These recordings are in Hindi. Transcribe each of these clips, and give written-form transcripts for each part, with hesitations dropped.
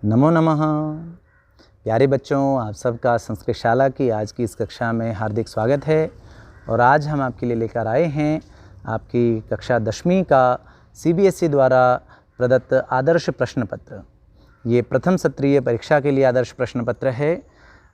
नमो नमः। प्यारे बच्चों, आप सबका संस्कृत शाला की आज की इस कक्षा में हार्दिक स्वागत है। और आज हम आपके लिए लेकर आए हैं आपकी कक्षा 10वीं का CBSE द्वारा प्रदत्त आदर्श प्रश्न पत्र। ये प्रथम सत्रीय परीक्षा के लिए आदर्श प्रश्न पत्र है।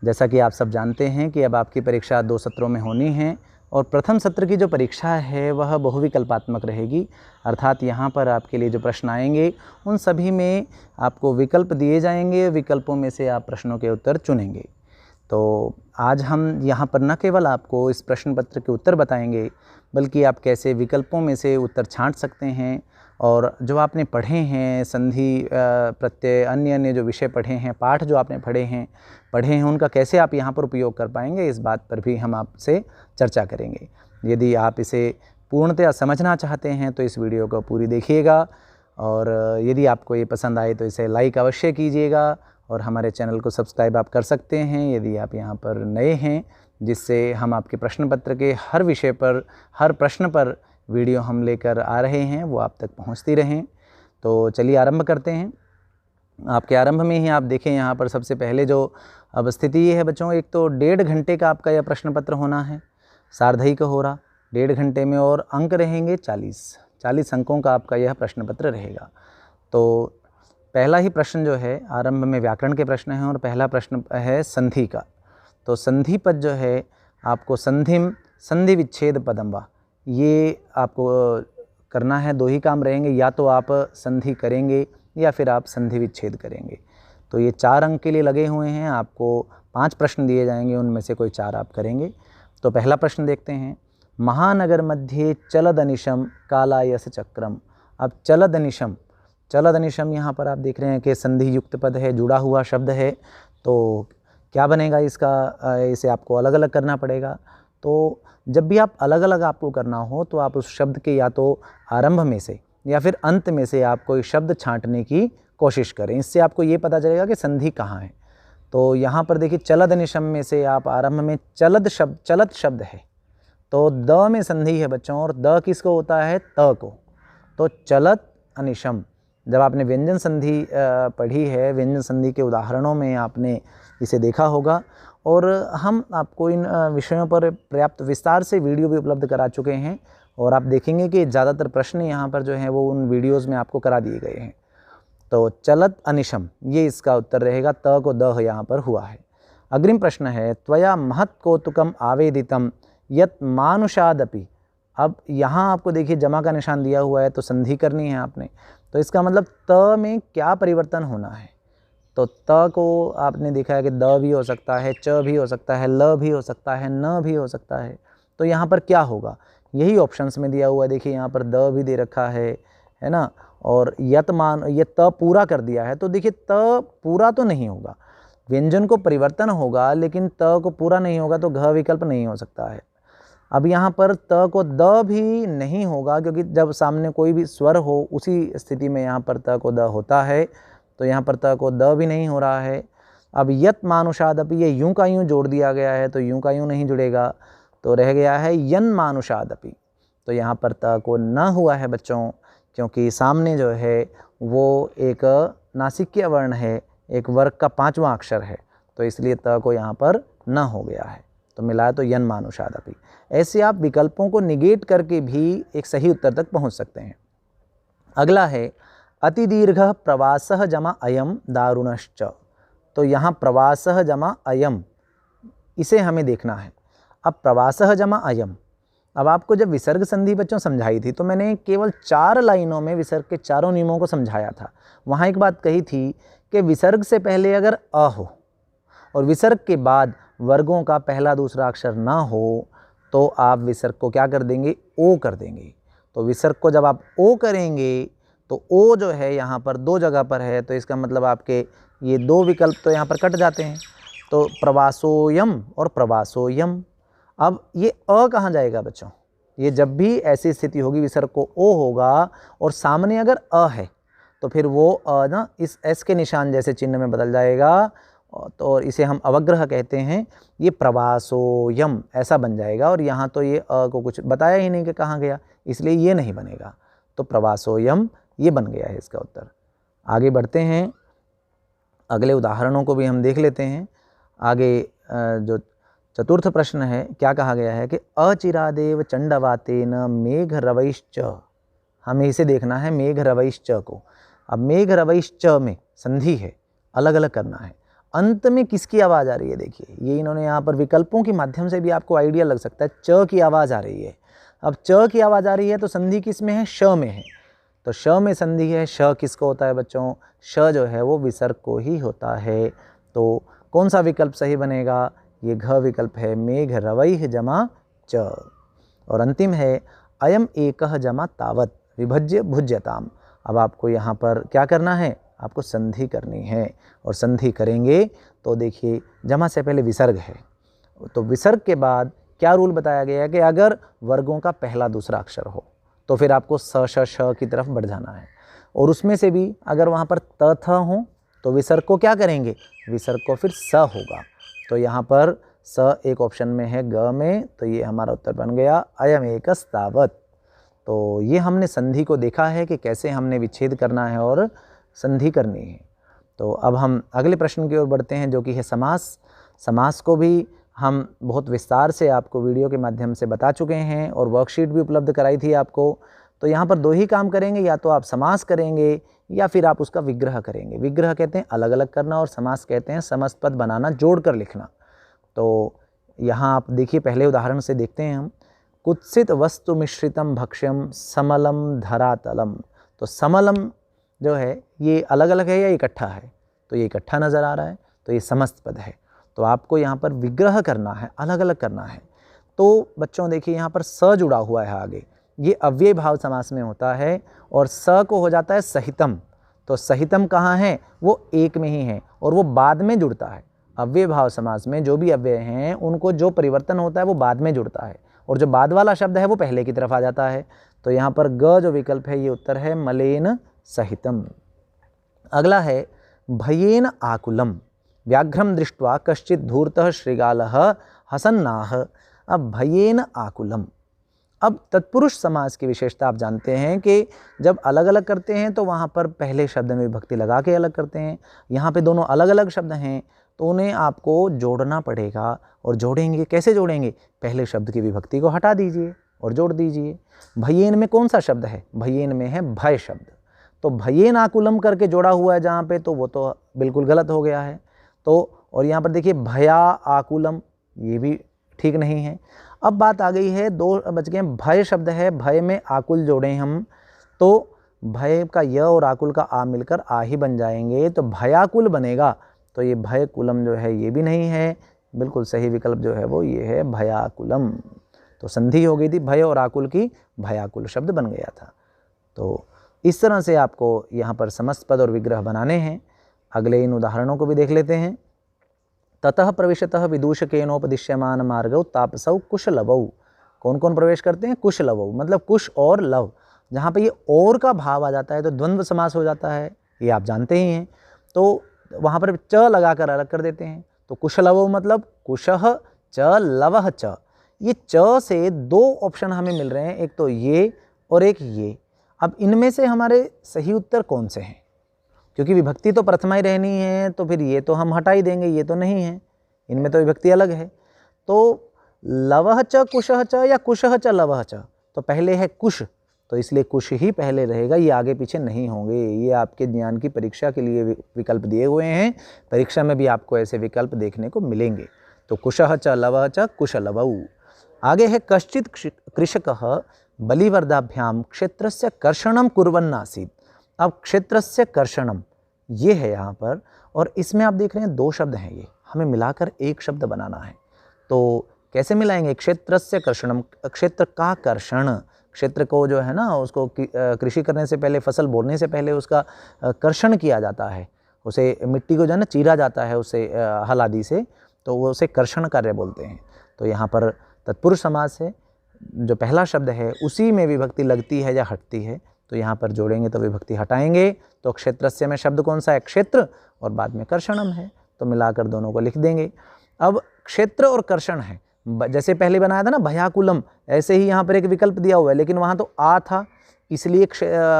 जैसा कि आप सब जानते हैं कि अब आपकी परीक्षा 2 सत्रों में होनी है और प्रथम सत्र की जो परीक्षा है वह बहुविकल्पात्मक रहेगी। अर्थात यहाँ पर आपके लिए जो प्रश्न आएंगे उन सभी में आपको विकल्प दिए जाएंगे, विकल्पों में से आप प्रश्नों के उत्तर चुनेंगे। तो आज हम यहाँ पर न केवल आपको इस प्रश्न पत्र के उत्तर बताएंगे, बल्कि आप कैसे विकल्पों में से उत्तर छांट सकते हैं और जो आपने पढ़े हैं संधि प्रत्यय अन्य जो विषय पढ़े हैं, पाठ जो आपने पढ़े हैं उनका कैसे आप यहाँ पर उपयोग कर पाएंगे, इस बात पर भी हम आपसे चर्चा करेंगे। यदि आप इसे पूर्णतया समझना चाहते हैं तो इस वीडियो को पूरी देखिएगा और यदि आपको ये पसंद आए तो इसे लाइक अवश्य कीजिएगा और हमारे चैनल को सब्सक्राइब आप कर सकते हैं यदि आप यहाँ पर नए हैं, जिससे हम आपके प्रश्न पत्र के हर विषय पर, हर प्रश्न पर वीडियो हम लेकर आ रहे हैं वो आप तक पहुँचती रहें। तो चलिए आरंभ करते हैं। आपके आरंभ में ही आप देखें यहाँ पर सबसे पहले जो अब स्थिति ये है बच्चों, एक तो 1.5 घंटे का आपका यह प्रश्न पत्र होना है, सार्धहिक हो रहा 1.5 घंटे में, और अंक रहेंगे 40 अंकों का आपका यह प्रश्न पत्र रहेगा। तो पहला ही प्रश्न जो है आरंभ में व्याकरण के प्रश्न हैं और पहला प्रश्न है संधि का। तो संधि पद जो है आपको संधिम संधि विच्छेद पदम वा, ये आपको करना है। 2 ही काम रहेंगे, या तो आप संधि करेंगे या फिर आप संधि विच्छेद करेंगे। तो ये 4 अंक के लिए लगे हुए हैं। आपको 5 प्रश्न दिए जाएंगे, उनमें से कोई 4 आप करेंगे। तो पहला प्रश्न देखते हैं। महानगर मध्ये चलदनिशम कालायस चक्रम। अब चलदनिशम यहाँ पर आप देख रहे हैं कि संधि युक्त पद है, जुड़ा हुआ शब्द है। तो क्या बनेगा इसका, इसे आपको अलग अलग करना पड़ेगा। तो जब भी आप अलग अलग आपको करना हो तो आप उस शब्द के या तो आरंभ में से या फिर अंत में से आप कोई शब्द छांटने की कोशिश करें। इससे आपको ये पता चलेगा कि संधि कहाँ है। तो यहाँ पर देखिए चलदनिशम में से आप आरंभ में चलत शब्द है, तो द में संधि है बच्चों, और द किसको होता है, त को। तो चलत अनिशम, जब आपने व्यंजन संधि पढ़ी है, व्यंजन संधि के उदाहरणों में आपने इसे देखा होगा। और हम आपको इन विषयों पर पर्याप्त विस्तार से वीडियो भी उपलब्ध करा चुके हैं और आप देखेंगे कि ज़्यादातर प्रश्न यहाँ पर जो हैं वो उन वीडियोज़ में आपको करा दिए गए हैं। तो चलत अनिशम ये इसका उत्तर रहेगा, त को द यहाँ पर हुआ है। अग्रिम प्रश्न है त्वया महत् कौतुकम आवेदितम यत मानुषादपि। अब यहाँ आपको देखिए जमा का निशान दिया हुआ है, तो संधि करनी है आपने। तो इसका मतलब त में क्या परिवर्तन होना है। तो त को आपने देखा है कि द भी हो सकता है, च भी हो सकता है, ल भी हो सकता है, न भी हो सकता है। तो यहाँ पर क्या होगा, यही ऑप्शंस में दिया हुआ है। देखिए यहाँ पर द भी दे रखा है ना, और यत मान, ये त पूरा कर दिया है। तो देखिए त पूरा तो नहीं होगा, व्यंजन को परिवर्तन होगा, लेकिन त को पूरा नहीं होगा, तो घ विकल्प नहीं हो सकता है। अब यहाँ पर त को द भी नहीं होगा, क्योंकि जब सामने कोई भी स्वर हो उसी स्थिति में यहाँ पर त को द होता है। तो यहाँ पर त को द भी नहीं हो रहा है। अब यत मानुषादपि, ये यूं का यूं जोड़ दिया गया है, तो यूं का यूं नहीं जुड़ेगा, तो रह गया है यन मानुषादपि। तो यहाँ पर त को न हुआ है बच्चों, क्योंकि सामने जो है वो एक नासिक्य वर्ण है, एक वर्ग का 5वां अक्षर है, तो इसलिए त को यहाँ पर न हो गया है। तो मिला है तो यन मानुषादपि। ऐसे आप विकल्पों को निगेट करके भी एक सही उत्तर तक पहुँच सकते हैं। अगला है अतिदीर्घ प्रवासः जमा अयम दारुणश्च। तो यहाँ प्रवासः जमा अयम, इसे हमें देखना है। अब प्रवासः जमा अयम, अब आपको जब विसर्ग संधि बच्चों समझाई थी तो मैंने केवल 4 लाइनों में विसर्ग के चारों नियमों को समझाया था। वहाँ एक बात कही थी कि विसर्ग से पहले अगर अ हो और विसर्ग के बाद वर्गों का पहला दूसरा अक्षर ना हो, तो आप विसर्ग को क्या कर देंगे, ओ कर देंगे। तो विसर्ग को जब आप ओ करेंगे तो ओ जो है यहाँ पर 2 जगह पर है, तो इसका मतलब आपके ये 2 विकल्प तो यहाँ पर कट जाते हैं। तो प्रवासोयम और प्रवासोयम। अब ये अ कहाँ जाएगा बच्चों, ये जब भी ऐसी स्थिति होगी विसर्ग को ओ होगा और सामने अगर अ है, तो फिर वो अ ना इस एस के निशान जैसे चिन्ह में बदल जाएगा, तो इसे हम अवग्रह कहते हैं। ये प्रवासोयम ऐसा बन जाएगा, और यहाँ तो ये अ को कुछ बताया ही नहीं कि कहाँ गया, इसलिए ये नहीं बनेगा। तो प्रवासोयम ये बन गया है इसका उत्तर। आगे बढ़ते हैं। अगले उदाहरणों को भी हम देख लेते हैं। आगे जो चतुर्थ प्रश्न है, क्या कहा गया है कि अचिरादेव चंडवातेन मेघ रवैश्च, हमें इसे देखना है मेघ रवैश्च को। अब मेघ रवैश्च में संधि है, अलग अलग करना है। अंत में किसकी आवाज़ आ रही है, देखिए ये इन्होंने यहाँ पर विकल्पों के माध्यम से भी आपको आइडिया लग सकता है। च की आवाज़ आ रही है। अब च की आवाज़ आ रही है तो संधि किस में है, श में है। तो श में संधि है। श किसको होता है बच्चों, श जो है वो विसर्ग को ही होता है। तो कौन सा विकल्प सही बनेगा, ये घ विकल्प है, मेघ रवैः जमा च। और अंतिम है अयम एकः जमा तावत विभज्य भुज्यताम। अब आपको यहाँ पर क्या करना है, आपको संधि करनी है। और संधि करेंगे तो देखिए जमा से पहले विसर्ग है, तो विसर्ग के बाद क्या रूल बताया गया है कि अगर वर्गों का पहला दूसरा अक्षर हो तो फिर आपको स श श की तरफ बढ़ जाना है। और उसमें से भी अगर वहाँ पर त थ हो तो विसर्ग को क्या करेंगे, विसर्ग को फिर स होगा। तो यहाँ पर स एक ऑप्शन में है ग में, तो ये हमारा उत्तर बन गया अयम एकस्तावत। तो ये हमने संधि को देखा है कि कैसे हमने विच्छेद करना है और संधि करनी है। तो अब हम अगले प्रश्न की ओर बढ़ते हैं, जो कि है समास। समास को भी हम बहुत विस्तार से आपको वीडियो के माध्यम से बता चुके हैं और वर्कशीट भी उपलब्ध कराई थी आपको। तो यहाँ पर दो ही काम करेंगे, या तो आप समास करेंगे या फिर आप उसका विग्रह करेंगे। विग्रह कहते हैं अलग अलग करना और समास कहते हैं समस्त पद बनाना, जोड़ कर लिखना। तो यहाँ आप देखिए पहले उदाहरण से देखते हैं हम। कुत्सित वस्तु मिश्रितम भक्ष्यम समलम धरातलम। तो समलम जो है ये अलग अलग है या इकट्ठा है, तो ये इकट्ठा नज़र आ रहा है, तो ये समस्त पद है। तो आपको यहाँ पर विग्रह करना है, अलग अलग करना है। तो बच्चों देखिए यहाँ पर स जुड़ा हुआ है आगे, ये अव्यय भाव समास में होता है और स को हो जाता है सहितम। तो सहितम कहाँ है, वो एक में ही है और वो बाद में जुड़ता है। अव्यय भाव समास में जो भी अव्यय हैं उनको जो परिवर्तन होता है वो बाद में जुड़ता है और जो बाद वाला शब्द है वो पहले की तरफ आ जाता है। तो यहाँ पर ग जो विकल्प है ये उत्तर है मलेन सहितम। अगला है भयेन आकुलम व्याघ्रम दृष्ट्वा कश्चित धूर्तः श्रृगालः हसन्नाह। अब भयेन आकुलम, अब तत्पुरुष समास की विशेषता आप जानते हैं कि जब अलग अलग करते हैं तो वहाँ पर पहले शब्द में विभक्ति लगा के अलग करते हैं। यहाँ पे दोनों अलग अलग शब्द हैं तो उन्हें आपको जोड़ना पड़ेगा। और जोड़ेंगे कैसे जोड़ेंगे, पहले शब्द की विभक्ति को हटा दीजिए और जोड़ दीजिए। भयेन में कौन सा शब्द है, भयेन में है भय शब्द। तो भयेन आकुलम करके जोड़ा हुआ है जहाँ पे, तो वो तो बिल्कुल गलत हो गया है। तो और यहाँ पर देखिए भया आकुलम, ये भी ठीक नहीं है। अब बात आ गई है, दो बच गए, भय शब्द है, भय में आकुल जोड़ें हम तो भय का य और आकुल का आ मिलकर आ ही बन जाएंगे, तो भयाकुल बनेगा। तो ये भय कुलम जो है ये भी नहीं है, बिल्कुल सही विकल्प जो है वो ये है भयाकुलम। तो संधि हो गई थी भय और आकुल की, भयाकुल शब्द बन गया था। तो इस तरह से आपको यहाँ पर समस्त पद और विग्रह बनाने हैं। अगले इन उदाहरणों को भी देख लेते हैं। ततः प्रविशतः विदूषकेनोपदिश्यमान मार्गौ तापसौ कुशलवौ। कौन कौन प्रवेश करते हैं, कुशलवौ, मतलब कुश और लव। जहाँ पे ये और का भाव आ जाता है तो द्वंद्व समास हो जाता है, ये आप जानते ही हैं। तो वहाँ पर च लगाकर अलग कर देते हैं। तो कुशलवौ मतलब कुशः च लवः च। ये च से दो ऑप्शन हमें मिल रहे हैं, एक तो ये और एक ये। अब इनमें से हमारे सही उत्तर कौन से हैं, क्योंकि विभक्ति तो प्रथमा ही रहनी है, तो फिर ये तो हम हटा ही देंगे, ये तो नहीं है, इनमें तो विभक्ति अलग है। तो लवः च कुशः च या कुशः च लवः च, तो पहले है कुश, तो इसलिए कुश ही पहले रहेगा, ये आगे पीछे नहीं होंगे। ये आपके ज्ञान की परीक्षा के लिए विकल्प दिए हुए हैं, परीक्षा में भी आपको ऐसे विकल्प देखने को मिलेंगे। तो कुशः च लवः च कुशलवौ। आगे है कश्चित् कृषकः बलिवर्दाभ्याम क्षेत्रस्य कर्षणम कुर्वन्नासीत्। अब क्षेत्रस्य कर्षणम ये है यहाँ पर, और इसमें आप देख रहे हैं दो शब्द हैं, ये हमें मिलाकर एक शब्द बनाना है। तो कैसे मिलाएंगे, क्षेत्रस्य कर्षणम, क्षेत्र का कर्षण, क्षेत्र को जो है ना उसको कृषि करने से पहले, फसल बोने से पहले उसका कर्षण किया जाता है, उसे मिट्टी को जो है ना चीरा जाता है उसे हल आदि से, तो वो उसे कर्षण कार्य बोलते हैं। तो यहाँ पर तत्पुरुष समास है, जो पहला शब्द है उसी में विभक्ति लगती है या हटती है, तो यहाँ पर जोड़ेंगे तो विभक्ति हटाएंगे। तो क्षेत्रस्य में शब्द कौन सा है, क्षेत्र, और बाद में कर्षणम है, तो मिलाकर दोनों को लिख देंगे। अब क्षेत्र और कर्षण है, जैसे पहले बनाया था ना भयाकुलम, ऐसे ही यहाँ पर एक विकल्प दिया हुआ है, लेकिन वहाँ तो आ था इसलिए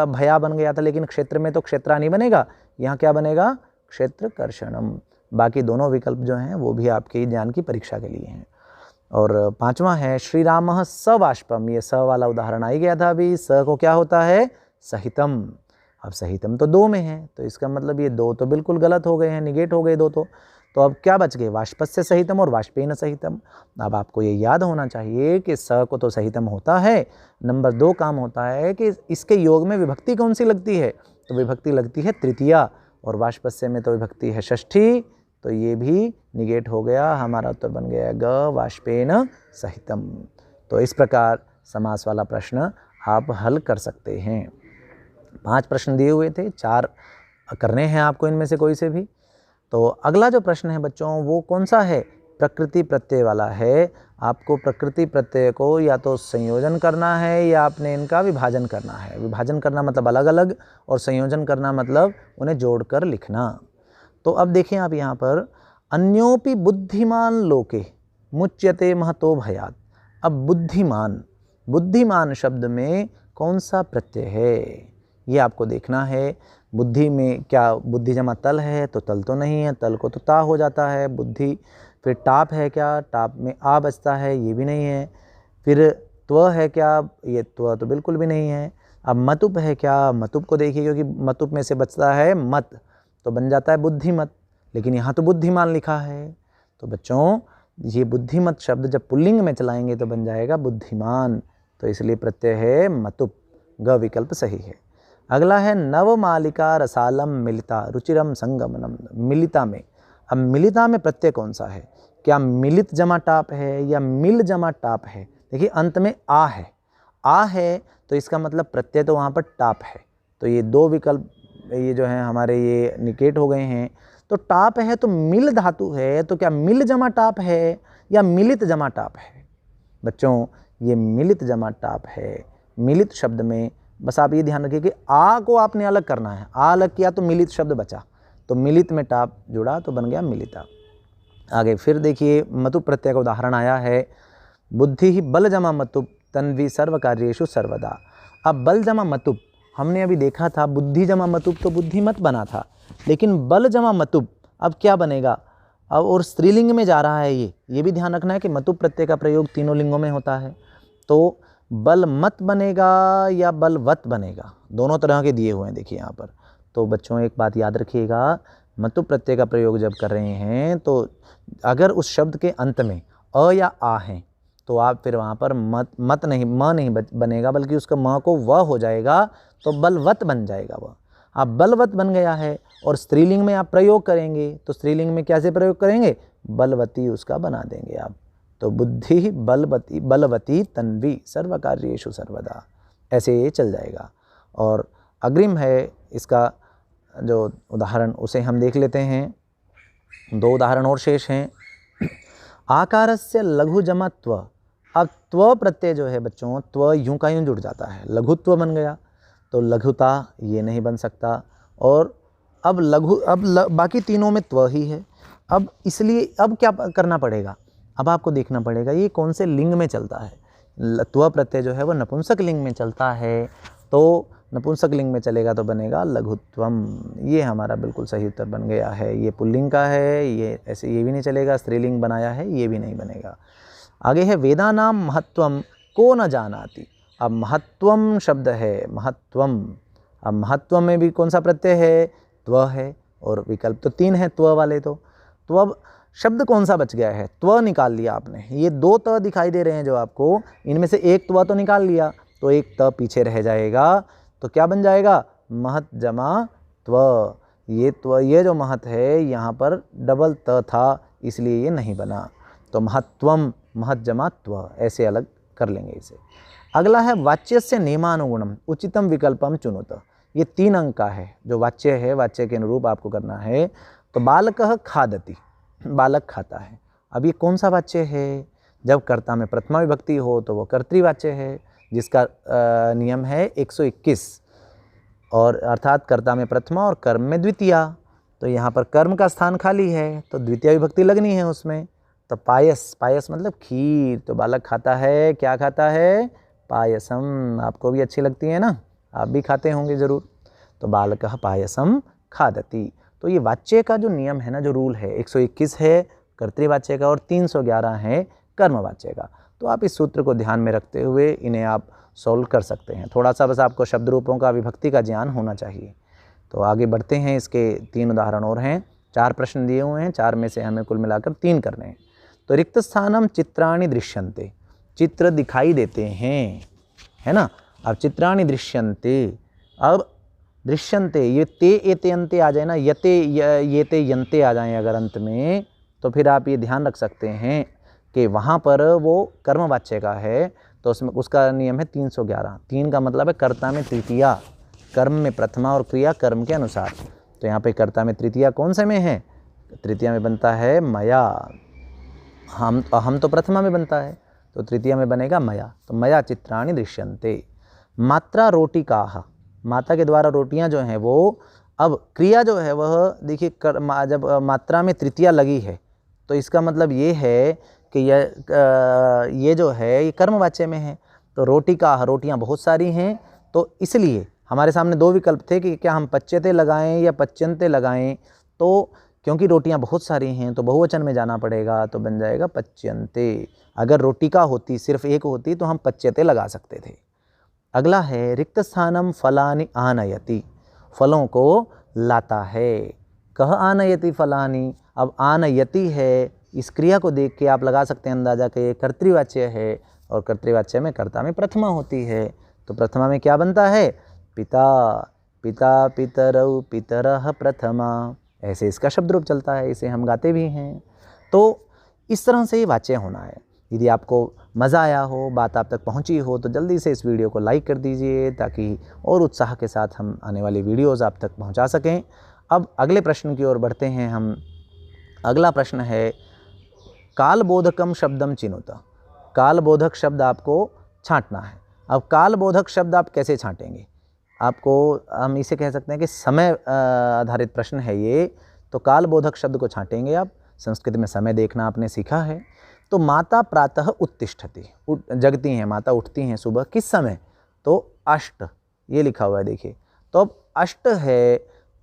भया बन गया था, लेकिन क्षेत्र में तो क्षेत्रा नहीं बनेगा, यहाँ क्या बनेगा, क्षेत्र कर्षणम। बाकी दोनों विकल्प जो हैं वो भी आपके ज्ञान की परीक्षा के लिए हैं। और 5वां है श्री रामः सबाष्पम। ये स वाला उदाहरण आ ही गया था अभी। स को क्या होता है? सहितम। अब सहितम तो 2 में है, तो इसका मतलब ये 2 तो बिल्कुल गलत हो गए हैं, निगेट हो गए 2 तो अब क्या बच गए? वाष्पस्य सहितम और वाष्पेन सहितम। अब आपको ये याद होना चाहिए कि स को तो सहितम होता है, नंबर 2 काम होता है कि इसके योग में विभक्ति कौन सी लगती है? तो विभक्ति लगती है तृतीया, और वाष्पस्य में तो विभक्ति है षष्ठी, तो ये भी निगेट हो गया। हमारा उत्तर बन गया ग वाष्पेन सहितम। तो इस प्रकार समास वाला प्रश्न आप हल कर सकते हैं। 5 प्रश्न दिए हुए थे, 4 करने हैं आपको इनमें से कोई से भी। तो अगला जो प्रश्न है बच्चों वो कौन सा है? प्रकृति प्रत्यय वाला है। आपको प्रकृति प्रत्यय को या तो संयोजन करना है या आपने इनका विभाजन करना है। विभाजन करना मतलब अलग अलग, और संयोजन करना मतलब उन्हें जोड़कर लिखना। तो अब देखिए आप यहाँ पर अन्योपि बुद्धिमान लोके मुच्यते महतो भयात्। अब बुद्धिमान, बुद्धिमान शब्द में कौन सा प्रत्यय है ये आपको देखना है। बुद्धि में क्या बुद्धि जमा तल है? तो तल तो नहीं है, तल को तो ता हो जाता है बुद्धि। फिर टाप है क्या? टाप में आ बचता है, ये भी नहीं है। फिर त्व है क्या? ये त्व तो बिल्कुल भी नहीं है। अब मतुप है क्या? मतुप को देखिए, क्योंकि मतुप में से बचता है मत, तो बन जाता है बुद्धिमत, लेकिन यहाँ तो बुद्धिमान लिखा है। तो बच्चों ये बुद्धिमत शब्द जब पुल्लिंग में चलाएंगे तो बन जाएगा बुद्धिमान, तो इसलिए प्रत्यय है मतुप। ग विकल्प सही है। अगला है नवमालिका रसालम मिलिता रुचिरम संगमनम। मिलिता में, अब मिलिता में प्रत्यय कौन सा है? क्या मिलित जमा टाप है या मिल जमा टाप है? देखिए अंत में आ है, आ है तो इसका मतलब प्रत्यय तो वहाँ पर टाप है, तो ये 2 विकल्प ये जो हैं हमारे ये निकेट हो गए हैं। तो टाप है तो मिल धातु है, तो क्या मिल जमा टाप है या मिलित जमा टाप है? बच्चों ये मिलित जमा टाप है। मिलित शब्द में बस आप ये ध्यान रखिए कि आ को आपने अलग करना है, आ अलग किया तो मिलित शब्द बचा, तो मिलित में टाप जुड़ा तो बन गया मिलिता। आगे फिर देखिए मतुप प्रत्यय का उदाहरण आया है, बुद्धि ही बल जमा मतुप तन्वी सर्व कार्येषु सर्वदा। अब बल जमा मतुप हमने अभी देखा था, बुद्धि जमा मतुप तो बुद्धिमत बना था, लेकिन बल जमा मतुप अब क्या बनेगा? अब और स्त्रीलिंग में जा रहा है ये भी ध्यान रखना है कि मतुप प्रत्यय का प्रयोग तीनों लिंगों में होता है। तो बलमत बनेगा या बलवत बनेगा, दोनों तरह के दिए हुए हैं देखिए यहाँ पर। तो बच्चों एक बात याद रखिएगा, मतुप प्रत्यय का प्रयोग जब कर रहे हैं तो अगर उस शब्द के अंत में अ या आ हैं तो आप फिर वहाँ पर मत नहीं, म नहीं बनेगा, बल्कि उसका म को व हो जाएगा, तो बलवत बन जाएगा वह। आप बलवत बन गया है, और स्त्रीलिंग में आप प्रयोग करेंगे तो स्त्रीलिंग में कैसे प्रयोग करेंगे? बलवती उसका बना देंगे आप। तो बुद्धि बलवती बलवती तन्वी सर्व कार्येषु सर्वदा, ऐसे ये चल जाएगा। और अग्रिम है इसका जो उदाहरण उसे हम देख लेते हैं। 2 उदाहरण और शेष हैं। आकारस्य लघु जमा त्व। अब त्व प्रत्यय जो है बच्चों, त्व यूं का यूं जुड़ जाता है, लघुत्व बन गया, तो लघुता ये नहीं बन सकता। और अब बाकी तीनों में त्व ही है। अब इसलिए अब क्या करना पड़ेगा? अब आपको देखना पड़ेगा ये कौन से लिंग में चलता है। त्व प्रत्यय जो है वो नपुंसक लिंग में चलता है, तो नपुंसक लिंग में चलेगा तो बनेगा लघुत्वम। ये हमारा बिल्कुल सही उत्तर बन गया है। ये पुल्लिंग का है, ये ऐसे ये भी नहीं चलेगा, स्त्रीलिंग बनाया है, ये भी नहीं बनेगा। आगे है वेदानाम महत्वम को न जानाति। अब महत्वम शब्द है, महत्वम। अब महत्व में भी कौन सा प्रत्यय है? त्व है, और विकल्प तो 3 है त्व वाले। तो अब शब्द कौन सा बच गया है? त्व निकाल लिया आपने। ये 2 त दिखाई दे रहे हैं जो आपको, इनमें से एक त्व तो निकाल लिया, तो एक त पीछे रह जाएगा, तो क्या बन जाएगा? महत जमा त्व। ये जो महत है यहाँ पर डबल त था, इसलिए ये नहीं बना, तो महत्वम महत जमा त्व, ऐसे अलग कर लेंगे इसे। अगला है वाच्यस्य नियमानुगुणम उचितम विकल्पम चुनुत। ये 3 अंक का है, जो वाच्य है वाच्य के अनुरूप आपको करना है। तो बालकः खादति, बालक खाता है। अब ये कौन सा वाच्य है? जब कर्ता में प्रथमा विभक्ति हो तो वो कर्तृवाच्य है, जिसका नियम है 121, और अर्थात कर्ता में प्रथमा और कर्म में द्वितीया। तो यहाँ पर कर्म का स्थान खाली है तो द्वितीय विभक्ति लगनी है उसमें। तो पायस, पायस मतलब खीर, तो बालक खाता है, क्या खाता है? पायसम। आपको भी अच्छी लगती है ना, आप भी खाते होंगे ज़रूर। तो बालकः पायसम खादति। तो ये वाच्य का जो नियम है ना, जो रूल है, 121 है कर्तृवाच्य का और 311 है कर्मवाच्य का। तो आप इस सूत्र को ध्यान में रखते हुए इन्हें आप सॉल्व कर सकते हैं। थोड़ा सा बस आपको शब्द रूपों का, विभक्ति का ज्ञान होना चाहिए। तो आगे बढ़ते हैं। इसके 3 उदाहरण और हैं। 4 प्रश्न दिए हुए हैं, 4 में से हमें कुल मिलाकर 3 करने हैं। तो रिक्त स्थानम चित्राणि दृश्यन्ते, चित्र दिखाई देते हैं, है ना। अब चित्राणि दृश्यन्ते, अब दृश्यन्ते, ये ते एते अंते आ जाए ना, यते ये ते यंते आ जाएं अगर अंत में, तो फिर आप ये ध्यान रख सकते हैं कि वहाँ पर वो कर्मवाच्य का है, तो उसमें उसका नियम है 311। 3 का मतलब है कर्ता में तृतीया, कर्म में प्रथमा और क्रिया कर्म के अनुसार। तो यहाँ पे कर्ता में तृतीया कौन से में है? तृतीया में बनता है मया, हम तो प्रथमा में बनता है, तो तृतीया में बनेगा मया। तो मया चित्राणि दृश्यन्ते। मात्रा रोटिकाः, माता के द्वारा रोटियां जो हैं वो, अब क्रिया जो है वह देखिए जब मात्रा में तृतीया लगी है तो इसका मतलब ये है कि ये जो है ये कर्मवाच्य में है। तो रोटिकाः, रोटियां बहुत सारी हैं, तो इसलिए हमारे सामने 2 विकल्प थे कि क्या हम पच्यते लगाएं या पच्यन्ते लगाएं। तो क्योंकि रोटियां बहुत सारी हैं तो बहुवचन में जाना पड़ेगा, तो बन जाएगा पच्यन्ते। अगर रोटिका होती, सिर्फ एक होती, तो हम पच्यते लगा सकते थे। अगला है रिक्त स्थानम फलानि आनयति, फलों को लाता है। कह आनयति फलानि, अब आनयति है, इस क्रिया को देख के आप लगा सकते हैं अंदाजा कि ये कर्तृवाच्य है, और कर्तृवाच्य में कर्ता में प्रथमा होती है। तो प्रथमा में क्या बनता है? पिता, पिता पितरौ पितरः प्रथमा, ऐसे इसका शब्द रूप चलता है, इसे हम गाते भी हैं। तो इस तरह से ये वाच्य होना है। यदि आपको मज़ा आया हो, बात आप तक पहुंची हो, तो जल्दी से इस वीडियो को लाइक कर दीजिए ताकि और उत्साह के साथ हम आने वाली वीडियोज़ आप तक पहुंचा सकें। अब अगले प्रश्न की ओर बढ़ते हैं हम। अगला प्रश्न है कालबोधकम शब्दम चिनुत, कालबोधक शब्द आपको छांटना है। अब कालबोधक शब्द आप कैसे छांटेंगे? आपको, हम इसे कह सकते हैं कि समय आधारित प्रश्न है ये। तो कालबोधक शब्द को छांटेंगे आप। संस्कृत में समय देखना आपने सीखा है। तो माता प्रातः उत्तिष्ठति, जगती हैं, माता उठती हैं सुबह, किस समय? तो अष्ट, ये लिखा हुआ है देखिए। तो अब अष्ट है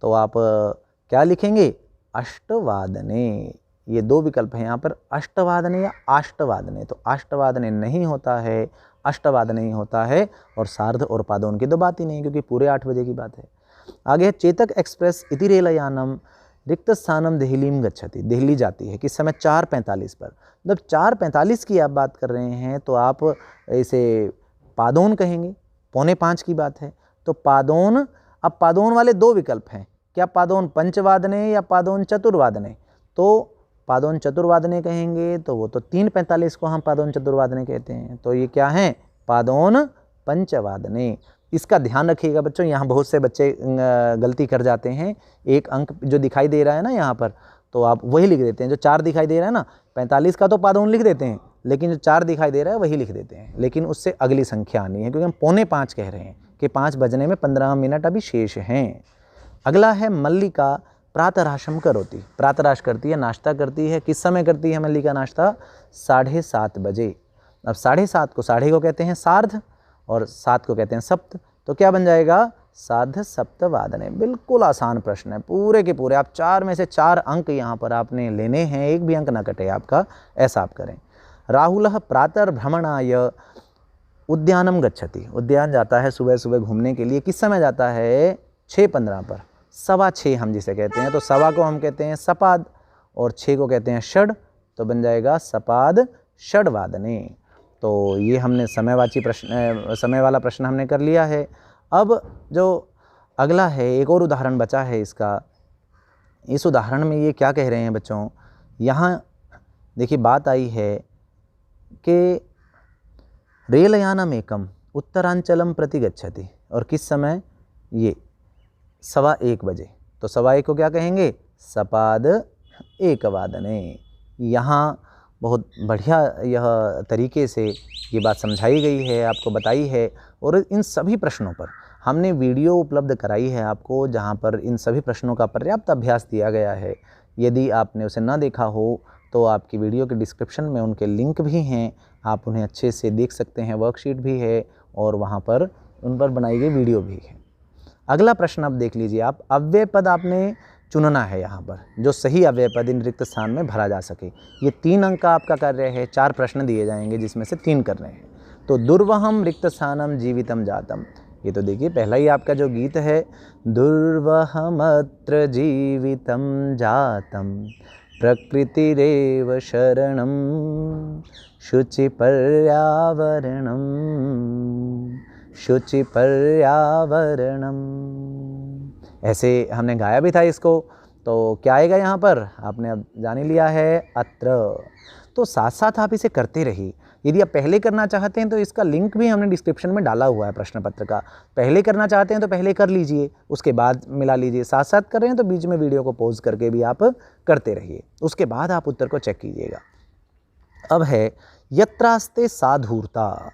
तो आप क्या लिखेंगे? अष्टवादने। ये 2 विकल्प हैं यहाँ पर, अष्टवादने या आष्टवादने। तो अष्टवादने नहीं होता है, अष्टवादने ही होता है, और सार्ध और पादोन की तो बात ही नहीं, क्योंकि पूरे 8 बजे की बात है। आगे चेतक एक्सप्रेस इति रेलयानम रिक्त स्थानम देहलीम गच्छति, दिल्ली जाती है किस समय? 4:45 पर। जब 4:45 की आप बात कर रहे हैं तो आप इसे पादोन कहेंगे, 4:45 की बात है। तो पादोन, अब पादोन वाले 2 विकल्प हैं, क्या पादोन पंचवादने या पादोन चतुर्वादने? तो पादोन चतुर्वादने कहेंगे तो वो तो 3:45 को हम पादोन चतुर्वादने कहते हैं। तो ये क्या है? पादोन पंचवादने। इसका ध्यान रखिएगा बच्चों, यहाँ बहुत से बच्चे गलती कर जाते हैं। एक अंक जो दिखाई दे रहा है ना यहाँ पर, तो आप वही लिख देते हैं। जो 4 दिखाई दे रहा है ना, 45 का तो पादोन लिख देते हैं, लेकिन जो 4 दिखाई दे रहा है वही लिख देते हैं। लेकिन उससे अगली संख्या आनी है, क्योंकि हम 4:45 कह रहे हैं कि 5 बजने में 15 मिनट अभी शेष हैं। अगला है मल्लिका प्रातराशम करोति, प्रातराश करती है, नाश्ता करती है। किस समय करती है मल्लिका नाश्ता? 7:30 बजे। अब 7:30 को, 7:30 को कहते हैं सार्ध, और 7 को कहते हैं सप्त। तो क्या बन जाएगा? सार्ध सप्तवादने। बिल्कुल आसान प्रश्न है, पूरे के पूरे आप 4 में से 4 अंक यहाँ पर आपने लेने हैं, एक भी अंक ना कटे आपका, ऐसा आप करें। राहुलः प्रातर्भ्रमणाय उद्यानम गच्छति, उद्यान जाता है सुबह सुबह घूमने के लिए। किस समय जाता है? 6:15 पर, 6:15 हम जिसे कहते हैं। तो सवा को हम कहते हैं सपाद, और 6 को कहते हैं षड, तो बन जाएगा सपाद षड्वादने। तो ये हमने समयवाची प्रश्न, समय वाला प्रश्न हमने कर लिया है। अब जो अगला है, एक और उदाहरण बचा है इसका। इस उदाहरण में ये क्या कह रहे हैं बच्चों? यहाँ देखिए बात आई है कि रेलयानम एकम उत्तरांचलम प्रति गच्छति, और किस समय? ये 1:15 बजे। तो 1:15 को क्या कहेंगे? सपाद एकवादने। यहाँ बहुत बढ़िया यह तरीके से ये बात समझाई गई है, आपको बताई है, और इन सभी प्रश्नों पर हमने वीडियो उपलब्ध कराई है आपको, जहाँ पर इन सभी प्रश्नों का पर्याप्त अभ्यास दिया गया है। यदि आपने उसे ना देखा हो तो आपकी वीडियो के डिस्क्रिप्शन में उनके लिंक भी हैं, आप उन्हें अच्छे से देख सकते हैं। वर्कशीट भी है और वहाँ पर उन पर बनाई गई वीडियो भी है। अगला प्रश्न अब देख लीजिए आप। अव्यय पद आपने चुनना है यहाँ पर, जो सही अव्यय पद इन रिक्त स्थान में भरा जा सके। ये 3 अंक का आपका कार्य है, 4 प्रश्न दिए जाएंगे जिसमें से 3 करने हैं। तो दुर्वहम रिक्त स्थानम जीवितम जातम, ये तो देखिए पहला ही आपका जो गीत है, दुर्वहमत्र जीवितम जातम प्रकृतिरेव शरणम शुचि पर्यावरणम शुचि पर्यावरणम, ऐसे हमने गाया भी था इसको। तो क्या आएगा यहाँ पर, आपने अब जान ही लिया है, अत्र। तो साथ साथ आप इसे करते रहिए। यदि आप पहले करना चाहते हैं तो इसका लिंक भी हमने डिस्क्रिप्शन में डाला हुआ है प्रश्न पत्र का। पहले करना चाहते हैं तो पहले कर लीजिए, उसके बाद मिला लीजिए। साथ साथ कर रहे हैं तो बीच में वीडियो को पॉज करके भी आप करते रहिए, उसके बाद आप उत्तर को चेक कीजिएगा। अब है यत्रास्ते साधूरता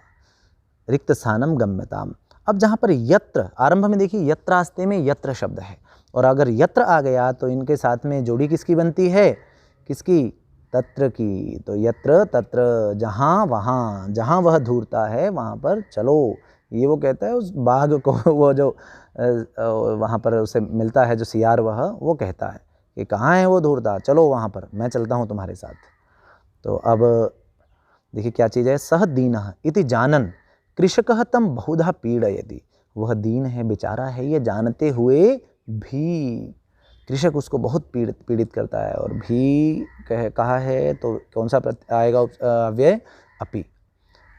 रिक्त स्थानम गम्यताम। अब जहाँ पर यत्र आरंभ में देखिए, यत्रास्ते में यत्र शब्द है, और अगर यत्र आ गया तो इनके साथ में जोड़ी किसकी बनती है, किसकी, तत्र की। तो यत्र तत्र, जहाँ वहाँ, जहाँ वह धूर्ता है वहाँ पर चलो। ये वो कहता है उस बाघ को, वो जो वहाँ पर उसे मिलता है जो सियार, वो कहता है कि कहाँ है वो धूर्ता, चलो वहाँ पर, मैं चलता हूँ तुम्हारे साथ। तो अब देखिए क्या चीज़ है, सह दीनः इति जानन कृषकः तम बहुधा पीड़यति। वह दीन है, बेचारा है, ये जानते हुए भी कृषक उसको बहुत पीड़ित करता है। और भी कहा है तो कौन सा आएगा अव्यय, अपि।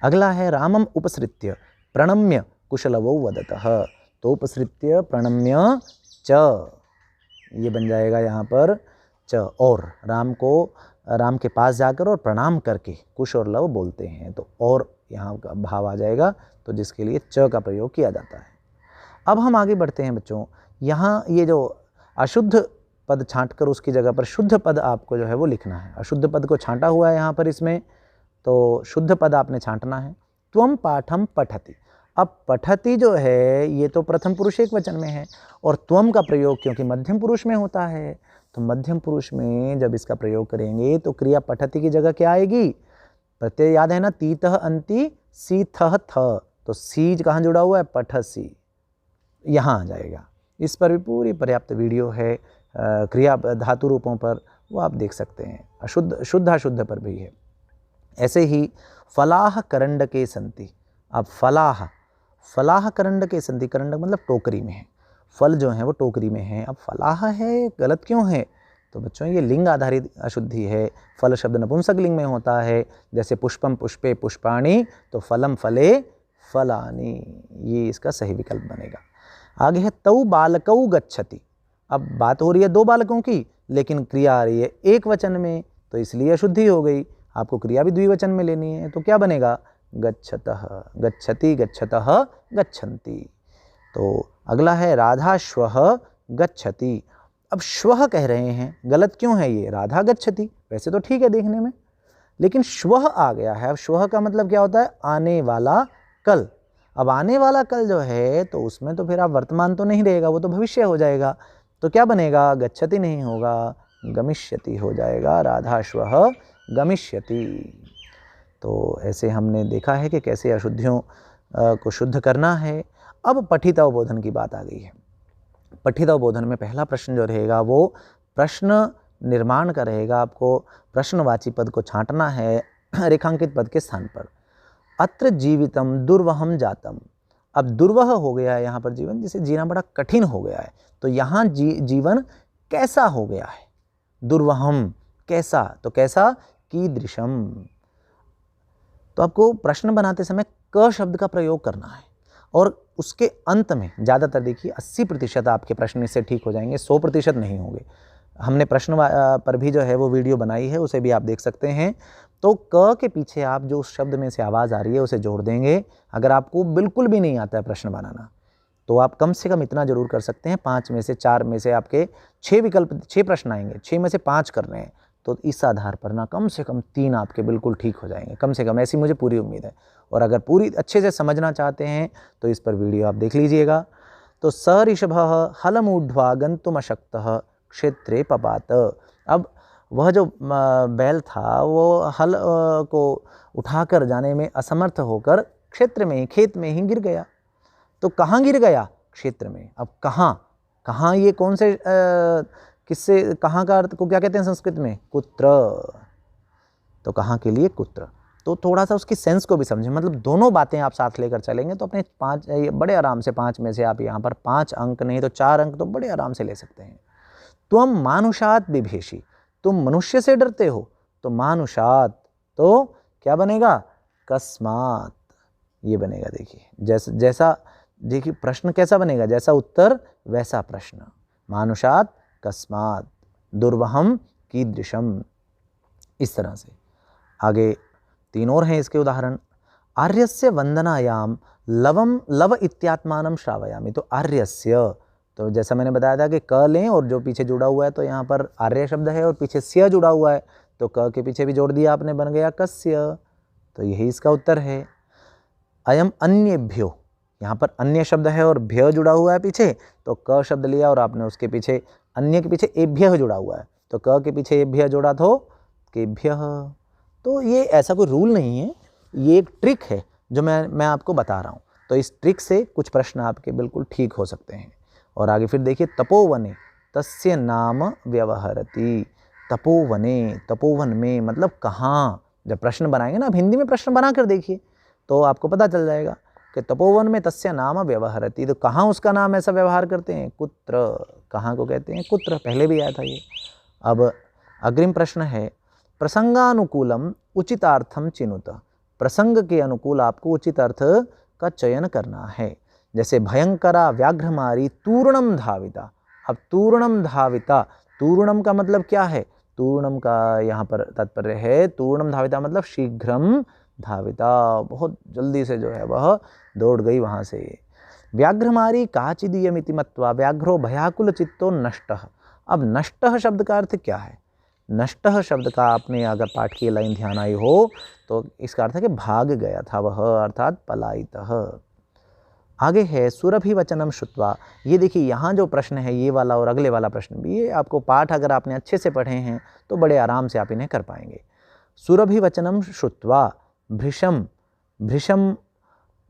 अगला है रामम उपसृत्य प्रणम्य कुशलवो वदतः। तो उपसृत्य प्रणम्य च, ये बन जाएगा यहाँ पर च। और राम के पास जाकर और प्रणाम करके कुश और लव बोलते हैं, तो और यहाँ का भाव आ जाएगा, तो जिसके लिए च का प्रयोग किया जाता है। अब हम आगे बढ़ते हैं बच्चों। यहाँ ये जो अशुद्ध पद छांट कर उसकी जगह पर शुद्ध पद आपको जो है वो लिखना है। अशुद्ध पद को छांटा हुआ है यहाँ पर इसमें, तो शुद्ध पद आपने छांटना है। त्वम पाठम पठति। अब पठति जो है ये तो प्रथम पुरुष एक वचन में है, और त्वम का प्रयोग क्योंकि मध्यम पुरुष में होता है, तो मध्यम पुरुष में जब इसका प्रयोग करेंगे तो क्रिया पठति की जगह क्या आएगी, प्रत्यय याद है ना, तीतः अंति सीथः थ। तो सी कहाँ जुड़ा हुआ है, पठसी, यहाँ आ जाएगा। इस पर भी पूरी पर्याप्त वीडियो है क्रिया धातु रूपों पर, वो आप देख सकते हैं। अशुद्ध शुद्ध अशुद्ध पर भी है। ऐसे ही फलाह करंड के संति। अब फलाह करंड के संति, करंड मतलब टोकरी में है, फल जो है वो टोकरी में है। अब फलाह है, गलत क्यों है, तो बच्चों ये लिंग आधारित अशुद्धि है। फल शब्द नपुंसक लिंग में होता है, जैसे पुष्पम पुष्पे पुष्पाणि, तो फलम फले फलानि, ये इसका सही विकल्प बनेगा। आगे है तौ बालकौ गच्छति। अब बात हो रही है 2 बालकों की, लेकिन क्रिया आ रही है एक वचन में, तो इसलिए अशुद्धि हो गई। आपको क्रिया भी द्विवचन में लेनी है, तो क्या बनेगा, गच्छतः, गच्छति, गच्छतः, गच्छन्ति। तो अगला है राधा श्वः गच्छति। अब श्वः कह रहे हैं, गलत क्यों है ये, राधा गच्छति वैसे तो ठीक है देखने में, लेकिन श्वः आ गया है। अब श्वः का मतलब क्या होता है, आने वाला कल। अब आने वाला कल जो है तो उसमें तो फिर आप वर्तमान तो नहीं रहेगा, वो तो भविष्य हो जाएगा। तो क्या बनेगा, गच्छति नहीं होगा, गमिष्यति हो जाएगा। राधा श्वः गमिष्यति। तो ऐसे हमने देखा है कि कैसे अशुद्धियों को शुद्ध करना है। अब पठित अवबोधन की बात आ गई है। पठित अवबोधन में पहला प्रश्न जो रहेगा वो प्रश्न निर्माण का रहेगा। आपको प्रश्नवाची पद को छांटना है रेखांकित पद के स्थान पर। अत्र जीवितम दुर्वहम जातम। अब दुर्वह हो गया है यहाँ पर जीवन, जिसे जीना बड़ा कठिन हो गया है। तो यहाँ जीवन कैसा हो गया है, दुर्वहम कैसा, तो कैसा, कीदृशम। तो आपको प्रश्न बनाते समय क शब्द का प्रयोग करना है, और उसके अंत में ज़्यादातर देखिए 80% आपके प्रश्न इससे ठीक हो जाएंगे, 100% नहीं होंगे। हमने प्रश्न पर भी जो है वो वीडियो बनाई है, उसे भी आप देख सकते हैं। तो क के पीछे आप जो उस शब्द में से आवाज़ आ रही है उसे जोड़ देंगे। अगर आपको बिल्कुल भी नहीं आता है प्रश्न बनाना, तो आप कम से कम इतना जरूर कर सकते हैं, 5 में से 4 में से आपके 6 विकल्प, 6 प्रश्न आएंगे, 6 में से 5 कर रहे हैं, तो इस आधार पर ना कम से कम 3 आपके बिल्कुल ठीक हो जाएंगे, कम से कम, ऐसी मुझे पूरी उम्मीद है। और अगर पूरी अच्छे से समझना चाहते हैं तो इस पर वीडियो आप देख लीजिएगा। तो स ऋषभः हलमूढ़्वा गन्तुमशक्तः क्षेत्रे पपात। अब वह जो बैल था वो हल को उठाकर जाने में असमर्थ होकर क्षेत्र में ही, खेत में ही गिर गया। तो कहाँ गिर गया, क्षेत्र में। अब कहाँ, ये कौन से किससे, कहाँ का अर्थ को क्या कहते हैं संस्कृत में? कुत्र। तो कहाँ के लिए? कुत्र। तो थोड़ा सा उसकी सेंस को भी समझें, मतलब दोनों बातें आप साथ लेकर चलेंगे तो अपने 5 बड़े आराम से 5 में से आप यहाँ पर 5 अंक नहीं तो 4 अंक तो बड़े आराम से ले सकते हैं। त्वम मानुषात बिभेषी, तुम मनुष्य से डरते हो, तो मानुषात तो क्या बनेगा? कस्मात, ये बनेगा। देखिए जैसा देखिए प्रश्न कैसा बनेगा, जैसा उत्तर वैसा प्रश्न। मानुषात कस्मात, दुर्वहम कीदृशम, इस तरह से। आगे 3 और हैं इसके उदाहरण। आर्यस्य वंदनायाम लव इत्यात्मानं श्रावयामि, तो आर्यस्य, तो जैसा मैंने बताया था कि क लें और जो पीछे जुड़ा हुआ है, तो यहाँ पर आर्य शब्द है और पीछे स्य जुड़ा हुआ है, तो क के पीछे भी जोड़ दिया आपने, बन गया कस्य। तो यही इसका उत्तर है। अयम अन्येभ्यो, यहाँ पर अन्य शब्द है और भ्य जुड़ा हुआ है पीछे, तो क शब्द लिया और आपने उसके पीछे अन्य के पीछे एभ्य जुड़ा हुआ है, तो क के पीछे एभ्य जोड़ा तो केभ्य। तो ये ऐसा कोई रूल नहीं है, ये एक ट्रिक है जो मैं आपको बता रहा हूँ। तो इस ट्रिक से कुछ प्रश्न आपके बिल्कुल ठीक हो सकते हैं। और आगे फिर देखिए, तपोवने तस्य नाम व्यवहरति, तपोवने, तपोवन में मतलब कहाँ। जब प्रश्न बनाएंगे ना, आप हिंदी में प्रश्न बना कर देखिए तो आपको पता चल जाएगा कि तपोवन में तस्य नाम व्यवहरति, तो कहाँ उसका नाम ऐसा व्यवहार करते हैं? कुत्र, कहाँ को कहते हैं? कुत्र। पहले भी आया था ये। अब अग्रिम प्रश्न है, प्रसंगानुकूलम उचितार्थम चिनुत, प्रसंग के अनुकूल आपको उचित अर्थ का चयन करना है। जैसे भयंकरा व्याघ्रमारी तूर्णम धाविता। अब तूर्णम धाविता, तूर्णम का मतलब क्या है? तूर्णम का यहाँ पर तात्पर्य है, तूर्णम धाविता मतलब शीघ्रम धाविता, बहुत जल्दी से जो है वह दौड़ गई वहाँ से। व्याघ्रमारी काचिदीयमिति मत्वा व्याघ्रो भयाकुल चित्तो नष्टः। अब नष्टः शब्द का अर्थ क्या है? नष्टः शब्द का आपने अगर पाठ की लाइन ध्यान आई हो तो इसका अर्थ है कि भाग गया था वह, अर्थात पलायितः। आगे है सुरभि वचनम श्रुत्वा। ये देखिए यहाँ जो प्रश्न है ये वाला और अगले वाला प्रश्न भी, ये आपको पाठ अगर आपने अच्छे से पढ़े हैं तो बड़े आराम से आप इन्हें कर पाएंगे। सुरभि वचनम श्रुत्वा भृशम, भृशम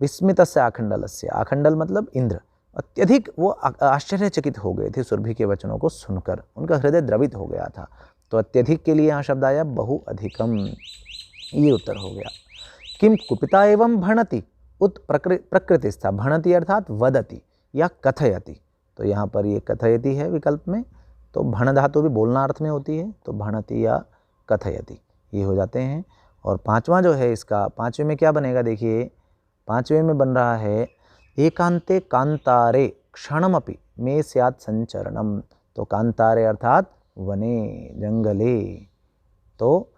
विस्मितस्य आखंडलस्य, आखंडल मतलब इंद्र, अत्यधिक वो आश्चर्यचकित हो गए थे सुरभि के वचनों को सुनकर, उनका हृदय द्रवित हो गया था। तो अत्यधिक के लिए यहाँ शब्द आया बहु अधिकम, ये उत्तर हो गया। किम कुपिता एवं भणति उत प्रकृतिस्था, भणति अर्थात वदति या कथयति, तो यहाँ पर ये कथयति है विकल्प में, तो भण धातु भी बोलना अर्थ में होती है, तो भणति या कथयति ये हो जाते हैं। और 5वां जो है इसका, 5वें में क्या बनेगा? देखिए 5वें में बन रहा है एकांते कांतारे क्षणमपि में स्यात् संचरणम, तो कांतारे अर्थात वने, जंगले, तो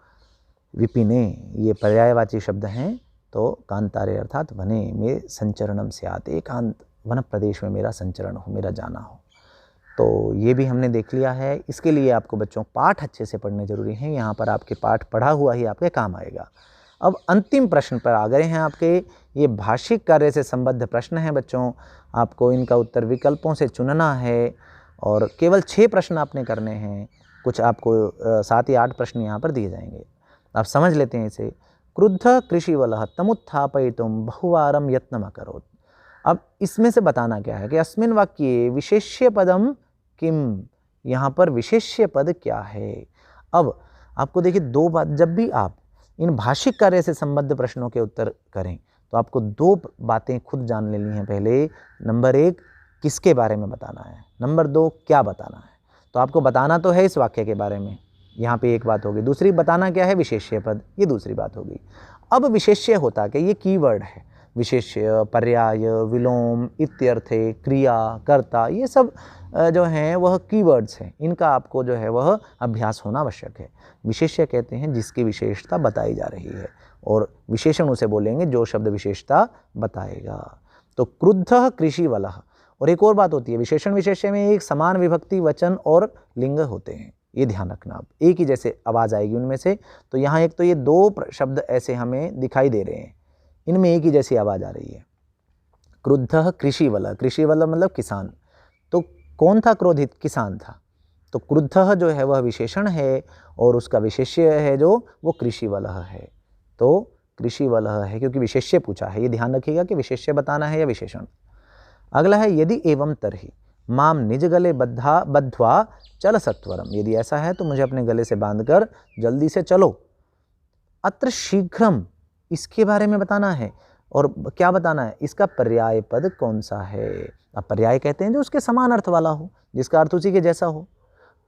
विपिने ये पर्यायवाची शब्द हैं, तो कांतारे अर्थात वने में संचरणम स्यात्, एकांत वन प्रदेश में मेरा संचरण हो, मेरा जाना हो। तो ये भी हमने देख लिया है। इसके लिए आपको बच्चों पाठ अच्छे से पढ़ने जरूरी हैं, यहाँ पर आपके पाठ पढ़ा हुआ ही आपके काम आएगा। अब अंतिम प्रश्न पर आ गए हैं आपके, ये भाषिक कार्य से संबद्ध प्रश्न हैं बच्चों, आपको इनका उत्तर विकल्पों से चुनना है और केवल 6 प्रश्न आपने करने हैं। कुछ आपको 7 या 8 प्रश्न यहाँ पर दिए जाएंगे, आप समझ लेते हैं इसे। क्रुद्ध कृषिवलः तमुत्थापयितुं बहुवारं यत्नम् अकरोत्। अब इसमें से बताना क्या है कि अस्मिन् वाक्ये विशेष्य पदम किम, यहाँ पर विशेष्य पद क्या है। अब आपको देखिए 2 बात, जब भी आप इन भाषिक कार्य से संबद्ध प्रश्नों के उत्तर करें तो आपको 2 बातें खुद जान लेनी है। पहले नंबर 1 किसके बारे में बताना है, नंबर 2 क्या बताना है। तो आपको बताना तो है इस वाक्य के बारे में, यहाँ पे एक बात होगी, दूसरी बताना क्या है? विशेष्य पद, ये दूसरी बात होगी। अब विशेष्य होता कि ये कीवर्ड है, विशेष्य, पर्याय, विलोम, इत्यर्थे, क्रिया, कर्ता, ये सब जो हैं वह कीवर्ड्स हैं, इनका आपको जो है वह अभ्यास होना आवश्यक है। विशेष्य कहते हैं जिसकी विशेषता बताई जा रही है, और विशेषण उसे बोलेंगे जो शब्द विशेषता बताएगा। तो क्रुद्धः कृषिवलः, और एक और बात होती है, विशेषण विशेष्य में एक समान विभक्ति वचन और लिंग होते हैं, ये ध्यान रखना। आप एक ही जैसे आवाज़ आएगी उनमें से, तो यहाँ एक तो ये 2 शब्द ऐसे हमें दिखाई दे रहे हैं, इनमें एक ही जैसी आवाज़ आ रही है। क्रुद्धः कृषिवलः, कृषिवलः मतलब किसान, तो कौन था क्रोधित? किसान था। तो क्रुद्धः जो है वह विशेषण है और उसका विशेष्य है जो वो कृषिवलः है, तो कृषिवलः है क्योंकि विशेष्य पूछा है, ये ध्यान रखिएगा कि विशेष्य बताना है या विशेषण। अगला है यदि एवं तर्हि, माम निज गले बद्ध्वा चल सत्वरम, यदि ऐसा है तो मुझे अपने गले से बांधकर जल्दी से चलो। अत्र शीघ्रम, इसके बारे में बताना है। और क्या बताना है? इसका पर्याय पद कौन सा है? अब पर्याय कहते हैं जो उसके समान अर्थ वाला हो, जिसका अर्थ उसी के जैसा हो।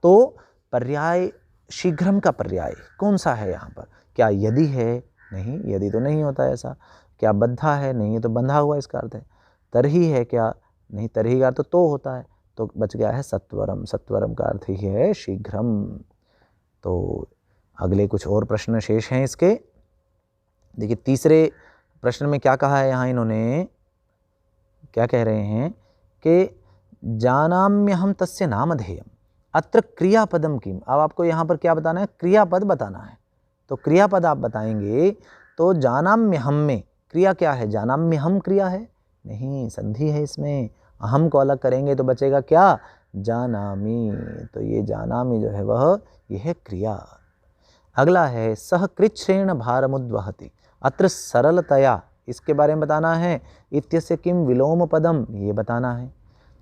तो पर्याय, शीघ्रम का पर्याय कौन सा है यहाँ पर? क्या यदि है? नहीं, यदि तो नहीं होता ऐसा। क्या बद्धा है? नहीं, तो बंधा हुआ इसका अर्थ है। तरही है क्या? नहीं, तरही का अर्थ तो होता है। तो बच गया है सत्वरम। सत्वरम का अर्थ ही है शीघ्रम। तो अगले कुछ और प्रश्न शेष हैं इसके। देखिए तीसरे प्रश्न में क्या कहा है यहाँ इन्होंने, क्या कह रहे हैं कि जानाम्यहम तस्य नामधेयम अत्र क्रियापदम किम। अब आपको यहाँ पर क्या बताना है? क्रियापद बताना है। तो क्रियापद आप बताएंगे तो जानाम्यहम में क्रिया क्या है? जानाम्यहम क्रिया है? नहीं, संधि है इसमें। अहम को अलग करेंगे तो बचेगा क्या? जानामि। तो ये जानामि जो है वह यह है क्रिया। अगला है सह कृच्छ्रेण भारमुद्वहति अत्र सरलतया, इसके बारे में बताना है। इत्यस्य किम विलोम पदम, ये बताना है।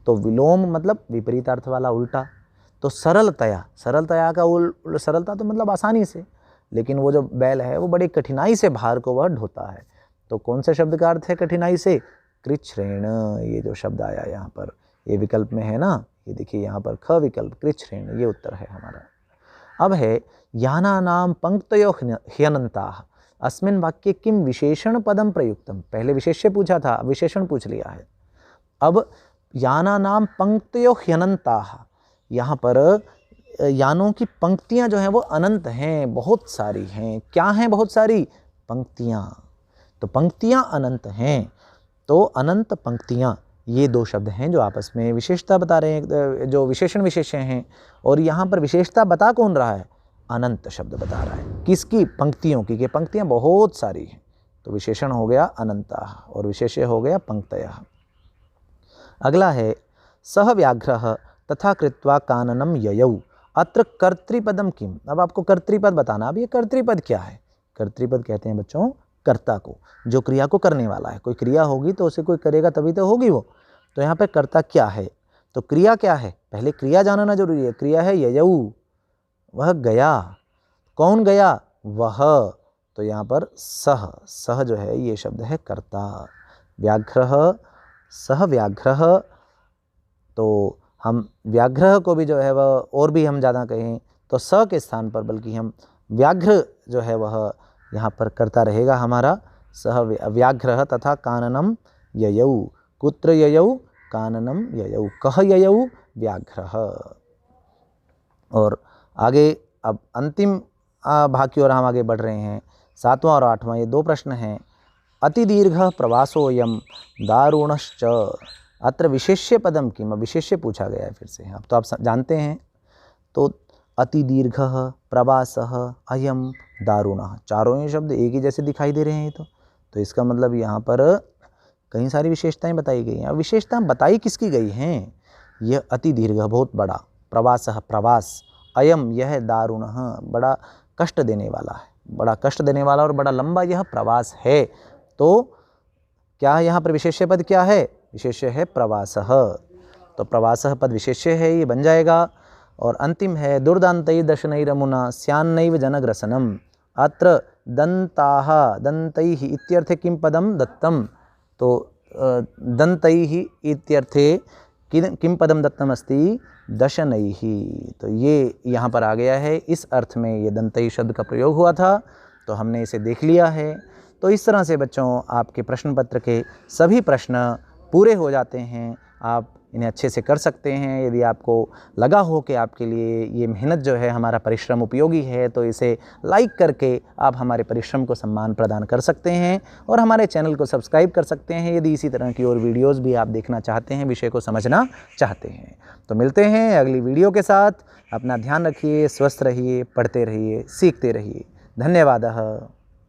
तो विलोम मतलब विपरीत अर्थ वाला, उल्टा। तो सरलतया, सरलतया का सरलता तो मतलब आसानी से, लेकिन वो जो बैल है वो बड़ी कठिनाई से भार को वह ढोता है। तो कौन से शब्द का अर्थ है कठिनाई से? कृच्छ्रेण, ये जो शब्द आया यहाँ पर, ये विकल्प में है ना, ये देखिए यहाँ पर ख विकल्प, कृच्छ्रेण, ये उत्तर है हमारा। अब है यानानाम पंक्तयो ह्यनन्ताः अस्मिन् वाक्ये किम विशेषण पदम प्रयुक्तम। पहले विशेष्य पूछा था, अब विशेषण पूछ लिया है। अब यानानाम पंक्तयो ह्यनन्ताः, यहाँ पर यानों की पंक्तियाँ जो हैं वो अनंत हैं, बहुत सारी हैं। क्या हैं बहुत सारी? पंक्तियाँ। तो पंक्तियाँ अनंत हैं। तो अनंत पंक्तियाँ, ये दो शब्द हैं जो आपस में विशेषता बता रहे हैं, जो विशेषण विशेष्य हैं। और यहाँ पर विशेषता बता कौन रहा है? अनंत शब्द बता रहा है। किसकी? पंक्तियों की। पंक्तियाँ बहुत सारी हैं। तो विशेषण हो गया अनंताः और विशेष्य हो गया पंक्तयः। अगला है सह व्याघ्रः तथा कृत्वा काननम ययौ अत्र कर्तृपदम किम। अब आपको कर्तृपद बताना। अब ये कर्तृपद क्या है? कर्तृपद कहते हैं बच्चों कर्ता को, जो क्रिया को करने वाला है। कोई क्रिया होगी तो उसे कोई करेगा तभी तो होगी वो। तो यहाँ पे कर्ता क्या है? तो क्रिया क्या है? पहले क्रिया जानना जरूरी है। क्रिया है ययौ, वह गया। कौन गया? वह। तो यहाँ पर सह, सह जो है ये शब्द है कर्ता। व्याघ्रः, सह व्याघ्रः। तो हम व्याघ्र को भी जो है वह और भी हम ज़्यादा कहें तो स के स्थान पर, बल्कि हम व्याघ्र जो है वह यहाँ पर कर्ता रहेगा हमारा। सह व्याघ्रः तथा काननम ययौ। कुत्र ययौ? काननम ययौ। कह ययौ? व्याघ्रः। और आगे अब अंतिम भाग की ओर हम आगे बढ़ रहे हैं। 7वां और 8वां ये दो प्रश्न हैं। अति दीर्घ प्रवासोयम दारुणश्च अत्र विशेष्य पदम किम। विशेष्य पूछा गया है फिर से। अब तो आप जानते हैं। तो अति दीर्घ, प्रवासः, अयम, दारुणः, चारों ही शब्द एक ही जैसे दिखाई दे रहे हैं। तो इसका मतलब यहाँ पर कई सारी विशेषताएं बताई गई हैं। अब विशेषताएं बताई किसकी गई हैं? यह अति दीर्घ बहुत बड़ा, प्रवासः प्रवास, अयम यह दारुणः बड़ा कष्ट देने वाला है, बड़ा कष्ट देने वाला और बड़ा लंबा यह प्रवास है। तो क्या है यहाँ पर विशेष्य पद? क्या है? विशेष्य है प्रवासः। तो प्रवासः पद विशेष्य है, ये बन जाएगा। और अंतिम है दुर्दान्तैः दशनैरमुना स्यान्नैव जनग्रसनम अत्र दन्ताः दन्तैः इत्यर्थे किं पदम दत्तम। तो दन्तैः इत्यर्थे किं पदम दत्तम अस्ति? दशनैः। तो ये यहाँ पर आ गया है। इस अर्थ में ये दन्तैः शब्द का प्रयोग हुआ था। तो हमने इसे देख लिया है। तो इस तरह से बच्चों आपके प्रश्न पत्र के सभी प्रश्न पूरे हो जाते हैं। आप इन्हें अच्छे से कर सकते हैं। यदि आपको लगा हो कि आपके लिए ये मेहनत जो है, हमारा परिश्रम उपयोगी है, तो इसे लाइक करके आप हमारे परिश्रम को सम्मान प्रदान कर सकते हैं और हमारे चैनल को सब्सक्राइब कर सकते हैं यदि इसी तरह की और वीडियोस भी आप देखना चाहते हैं, विषय को समझना चाहते हैं। तो मिलते हैं अगली वीडियो के साथ। अपना ध्यान रखिए, स्वस्थ रहिए, पढ़ते रहिए, सीखते रहिए। धन्यवाद।